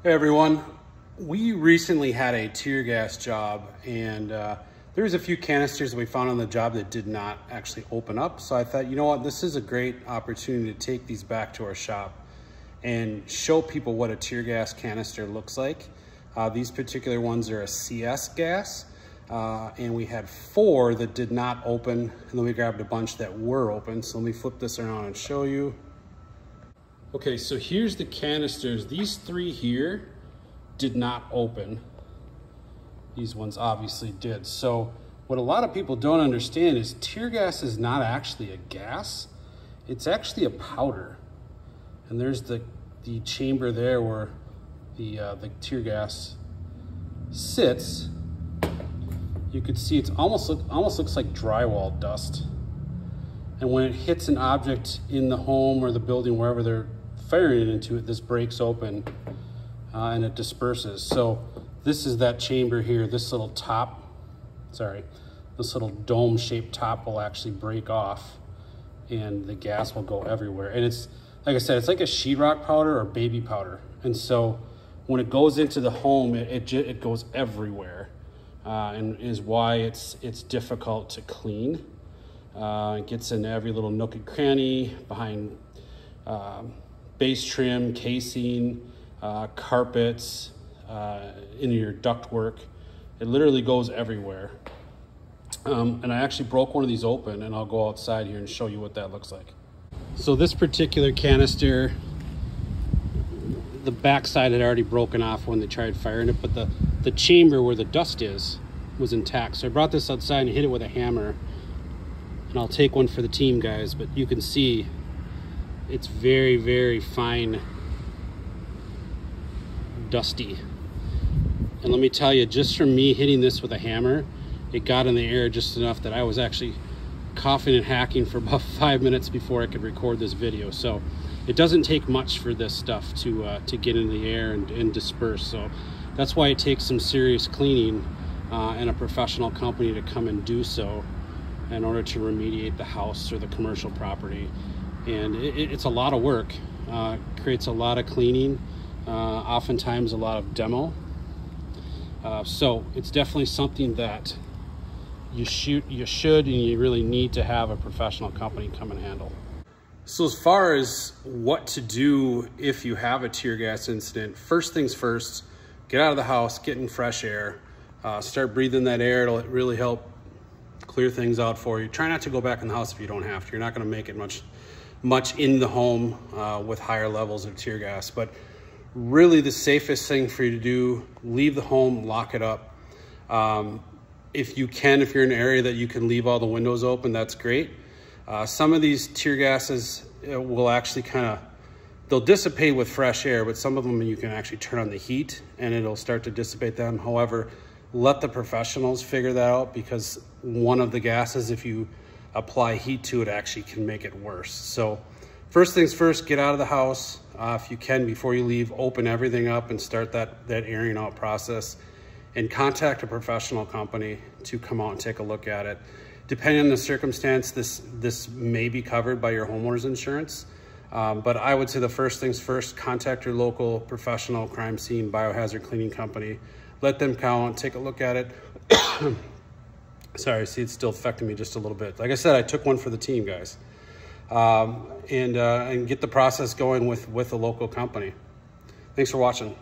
Hey everyone, we recently had a tear gas job and there was a few canisters that we found on the job that did not actually open up. So I thought, you know what, this is a great opportunity to take these back to our shop and show people what a tear gas canister looks like. These particular ones are a CS gas and we had 4 that did not open, and then we grabbed a bunch that were open. So let me flip this around and show you. Okay, so here's the canisters. These 3 here did not open. These ones obviously did. So what a lot of people don't understand is tear gas is not actually a gas. It's actually a powder. And there's the chamber there where the tear gas sits. You could see it's almost looks like drywall dust. And when it hits an object in the home or the building, wherever they're firing it into it, this breaks open and it disperses. So this is that chamber here. This little top, this little dome shaped top will actually break off and the gas will go everywhere. And it's, like I said, it's like a sheetrock powder or baby powder. And so when it goes into the home, it goes everywhere and is why it's difficult to clean. It gets into every little nook and cranny, behind base trim, casing, carpets, into your ductwork. It literally goes everywhere. And I actually broke one of these open, and I'll go outside here and show you what that looks like. So this particular canister, the backside had already broken off when they tried firing it, but the chamber where the dust is was intact. So I brought this outside and hit it with a hammer. And I'll take one for the team, guys, but you can see it's very, very fine, dusty. And let me tell you, just from me hitting this with a hammer, it got in the air just enough that I was actually coughing and hacking for about 5 minutes before I could record this video. So it doesn't take much for this stuff to get in the air and disperse. So that's why it takes some serious cleaning and a professional company to come and do so in order to remediate the house or the commercial property. And it's a lot of work, creates a lot of cleaning, oftentimes a lot of demo. So it's definitely something that you should and you really need to have a professional company come and handle. So as far as what to do if you have a tear gas incident, first things first, get out of the house, get in fresh air, start breathing that air. It'll really help clear things out for you. Try not to go back in the house if you don't have to. You're not going to make it much in the home with higher levels of tear gas. But really the safest thing for you to do, leave the home, lock it up. If you can, if you're in an area that you can leave all the windows open, that's great. Some of these tear gases will actually they'll dissipate with fresh air, but some of them you can actually turn on the heat and it'll start to dissipate them. However, let the professionals figure that out, because one of the gases, if you apply heat to it, actually can make it worse. So first things first, get out of the house. If you can, before you leave, open everything up and start that airing out process, and contact a professional company to come out and take a look at it. Depending on the circumstance, this may be covered by your homeowner's insurance. But I would say the first things first, contact your local professional crime scene biohazard cleaning company. Let them come out, take a look at it. Sorry, see, it's still affecting me just a little bit. Like I said, I took one for the team, guys. And get the process going with a local company. Thanks for watching.